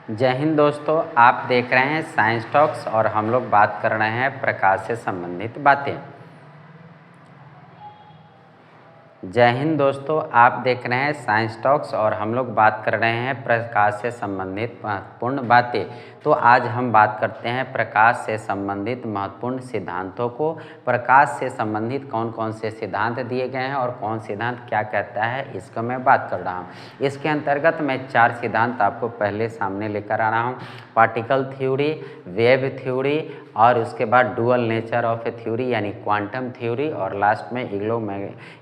जय हिंद दोस्तों, आप देख रहे हैं साइंस टॉक्स और हम लोग बात कर रहे हैं प्रकाश से संबंधित बातें। जय हिंद दोस्तों, आप देख रहे हैं साइंस टॉक्स और हम लोग बात कर रहे हैं प्रकाश से संबंधित महत्वपूर्ण बातें। तो आज हम बात करते हैं प्रकाश से संबंधित महत्वपूर्ण सिद्धांतों को। प्रकाश से संबंधित कौन कौन से सिद्धांत दिए गए हैं और कौन सिद्धांत क्या कहता है, इसका मैं बात कर रहा हूँ। इसके अंतर्गत मैं 4 सिद्धांत आपको पहले सामने लेकर आ रहा हूँ। पार्टिकल थ्योरी, वेव थ्योरी और उसके बाद dual nature of A theory यानी क्वांटम थ्योरी और लास्ट में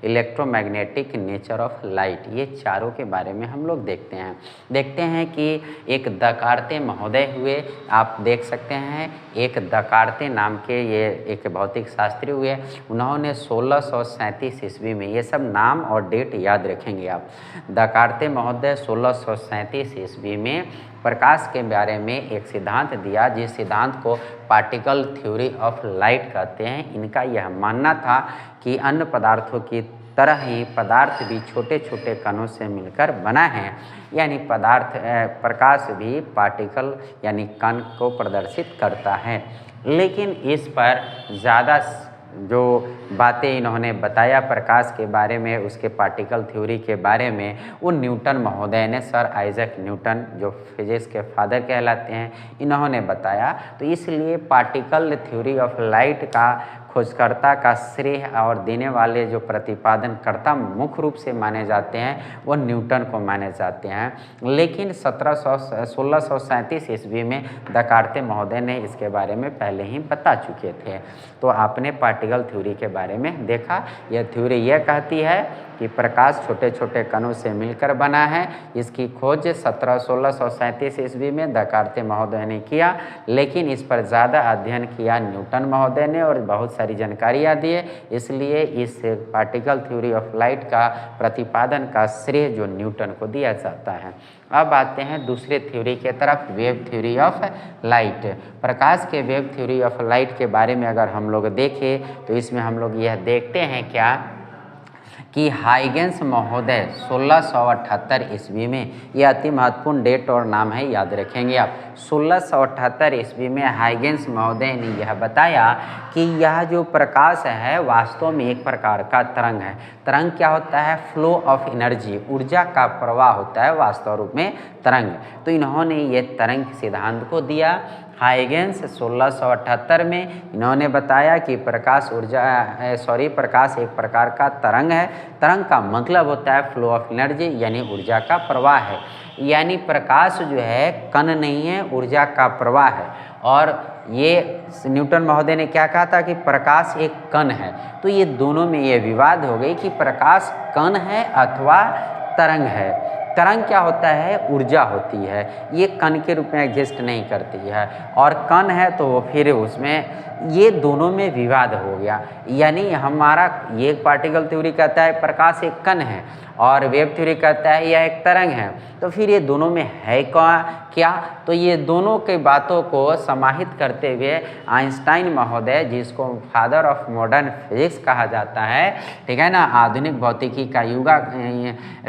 इलेक्ट्रोमैग्नेटिक नेचर ऑफ लाइट। ये चारों के बारे में हम लोग देखते हैं कि एक दकार्ते महोदय हुए, आप देख सकते हैं। एक दकार्ते नाम के ये एक भौतिक शास्त्री हुए। उन्होंने 1637 ईस्वी में, ये सब नाम और डेट याद रखेंगे आप। दकार्ते महोदय 1637 ईस्वी में प्रकाश के बारे में एक सिद्धांत दिया, जिस सिद्धांत को पार्टिकल थ्योरी ऑफ लाइट कहते हैं। इनका यह मानना था कि अन्य पदार्थों की तरह ही पदार्थ भी छोटे छोटे कणों से मिलकर बना है, यानी प्रकाश भी पार्टिकल यानी कण को प्रदर्शित करता है। लेकिन इस पर ज़्यादा जो बातें इन्होंने बताया प्रकाश के बारे में, उसके पार्टिकल थ्योरी के बारे में, वो न्यूटन महोदय ने, सर आइजैक न्यूटन जो फिजिक्स के फादर कहलाते हैं, इन्होंने बताया। तो इसलिए पार्टिकल थ्योरी ऑफ लाइट का खोजकर्ता का श्रेय और देने वाले जो प्रतिपादनकर्ता मुख्य रूप से माने जाते हैं वो न्यूटन को माने जाते हैं। लेकिन 1637 ईस्वी में दकार्ते महोदय ने इसके बारे में पहले ही बता चुके थे। तो आपने पार्टिकल थ्योरी के बारे में देखा। यह थ्योरी यह कहती है कि प्रकाश छोटे छोटे कणों से मिलकर बना है। इसकी खोज 1637 ईस्वी में दकार्ते महोदय ने किया, लेकिन इस पर ज़्यादा अध्ययन किया न्यूटन महोदय ने और बहुत सारी जानकारियाँ दिए। इसलिए इस पार्टिकल थ्योरी ऑफ लाइट का प्रतिपादन का श्रेय जो न्यूटन को दिया जाता है। अब आते हैं दूसरे थ्योरी के तरफ, वेव थ्योरी ऑफ लाइट। प्रकाश के वेव थ्योरी ऑफ लाइट के बारे में अगर हम लोग देखें तो इसमें हम लोग यह देखते हैं क्या कि हाइगेंस महोदय 1678 ईस्वी में, यह अति महत्वपूर्ण डेट और नाम है, याद रखेंगे आप। 1678 ईस्वी में हाइगेंस महोदय ने यह बताया कि यह जो प्रकाश है वास्तव में एक प्रकार का तरंग है। तरंग क्या होता है? फ्लो ऑफ एनर्जी, ऊर्जा का प्रवाह होता है वास्तव रूप में तरंग। तो इन्होंने ये तरंग सिद्धांत को दिया। हाइगेंस 1678 में इन्होंने बताया कि प्रकाश एक प्रकार का तरंग है। तरंग का मतलब होता है फ्लो ऑफ एनर्जी यानी ऊर्जा का प्रवाह है। यानी प्रकाश जो है कण नहीं है, ऊर्जा का प्रवाह है। और ये न्यूटन महोदय ने क्या कहा था कि प्रकाश एक कण है। तो ये दोनों में ये विवाद हो गई कि प्रकाश कण है अथवा तरंग है। तरंग क्या होता है? ऊर्जा होती है, ये कण के रूप में एग्जिस्ट नहीं करती है। और कण है तो फिर उसमें ये दोनों में विवाद हो गया। यानी हमारा ये पार्टिकल थ्योरी कहता है प्रकाश एक कण है और वेव थ्योरी कहता है यह एक तरंग है। तो फिर ये दोनों में है क्या? तो ये दोनों के बातों को समाहित करते हुए आइंस्टाइन महोदय, जिसको फादर ऑफ मॉडर्न फिजिक्स कहा जाता है, ठीक है ना, आधुनिक भौतिकी का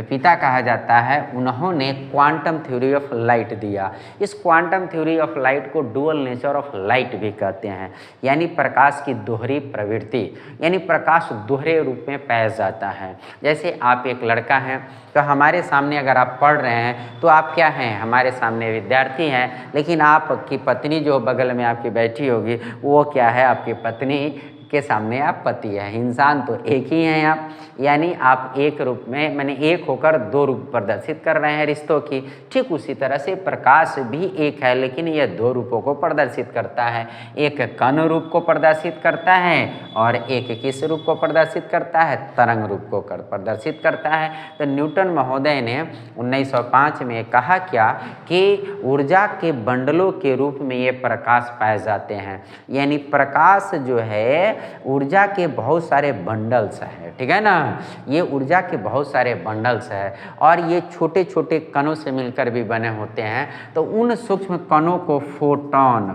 पिता कहा जाता है, उन्होंने क्वांटम थ्योरी ऑफ लाइट दिया। इस क्वांटम थ्योरी ऑफ लाइट को डुअल नेचर ऑफ लाइट भी कहते हैं, यानी प्रकाश की दोहरी प्रवृत्ति, यानी प्रकाश दोहरे रूप में पाया जाता है। जैसे आप एक लड़का हैं तो हमारे सामने अगर आप पढ़ रहे हैं तो आप क्या हैं? हमारे सामने विद्यार्थी हैं, लेकिन आपकी पत्नी जो बगल में आपकी बैठी होगी वो क्या है? आपकी पत्नी के सामने आप पति है। इंसान तो एक ही हैं आप, यानी आप एक रूप में, माने एक होकर दो रूप प्रदर्शित कर रहे हैं रिश्तों की। ठीक उसी तरह से प्रकाश भी एक है, लेकिन यह दो रूपों को प्रदर्शित करता है। एक कण रूप को प्रदर्शित करता है और एक किस रूप को प्रदर्शित करता है? तरंग रूप को प्रदर्शित करता है। तो न्यूटन महोदय ने 1905 में कहा क्या कि ऊर्जा के बंडलों के रूप में ये प्रकाश पाए जाते हैं। यानी प्रकाश जो है ऊर्जा के बहुत सारे बंडल्स है, ठीक है ना, ये ऊर्जा के बहुत सारे बंडल्स है और ये छोटे छोटे कणों से मिलकर भी बने होते हैं। तो उन सूक्ष्म कणों को फोटॉन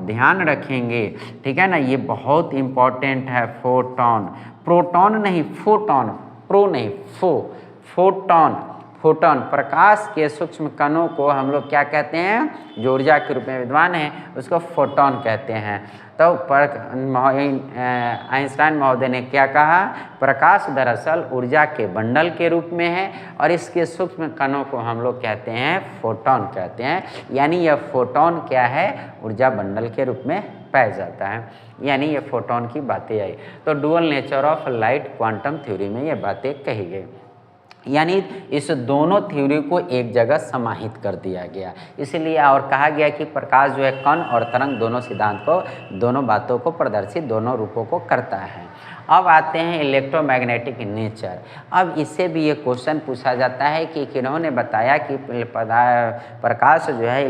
ध्यान रखेंगे, ठीक है ना, ये बहुत इंपॉर्टेंट है। फोटॉन, प्रोटॉन नहीं, फोटॉन, प्रो नहीं, फोटॉन फोटॉन, प्रकाश के सूक्ष्म कणों को हम लोग क्या कहते हैं, जो ऊर्जा के रूप में विद्वान है उसको फोटॉन कहते हैं। तो आइंस्टाइन महोदय ने क्या कहा, प्रकाश दरअसल ऊर्जा के बंडल के रूप में है और इसके सूक्ष्म कणों को हम लोग कहते हैं फोटॉन कहते हैं। यानी यह फोटॉन क्या है, ऊर्जा बंडल के रूप में पाया जाता है। यानी ये फोटॉन की बातें आई। तो dual nature of light quantum theory में ये बातें कही गई। यानी इस दोनों थ्योरी को एक जगह समाहित कर दिया गया, इसलिए और कहा गया कि प्रकाश जो है कण और तरंग दोनों सिद्धांत को, दोनों बातों को प्रदर्शित, दोनों रूपों को करता है। अब आते हैं इलेक्ट्रोमैग्नेटिक नेचर। अब इससे भी ये क्वेश्चन पूछा जाता है कि किन्होंने बताया कि प्रकाश जो है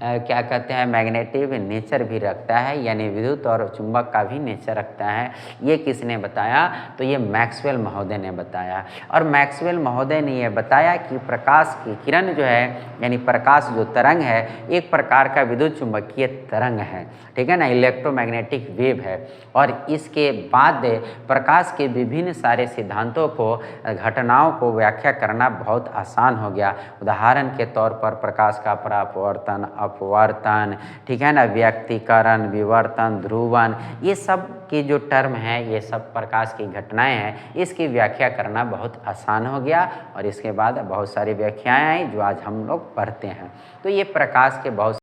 क्या कहते हैं, मैग्नेटिक नेचर भी रखता है, यानी विद्युत और चुंबक का भी नेचर रखता है। ये किसने बताया, तो ये मैक्सवेल महोदय ने बताया। और मैक्सवेल महोदय ने ये बताया कि प्रकाश की किरण जो है, यानी प्रकाश जो तरंग है, एक प्रकार का विद्युत चुंबकीय तरंग है, ठीक है ना, इलेक्ट्रोमैग्नेटिक वेव है। और इसके बाद प्रकाश के विभिन्न सारे सिद्धांतों को, घटनाओं को व्याख्या करना बहुत आसान हो गया। उदाहरण के तौर पर प्रकाश का परावर्तन, अपवर्तन, ठीक है ना, व्यक्तीकरण, विवर्तन, ध्रुवन, ये सब की जो टर्म है, ये सब प्रकाश की घटनाएं हैं, इसकी व्याख्या करना बहुत आसान हो गया। और इसके बाद बहुत सारी व्याख्याएं आई जो आज हम लोग पढ़ते हैं। तो ये प्रकाश के बहुत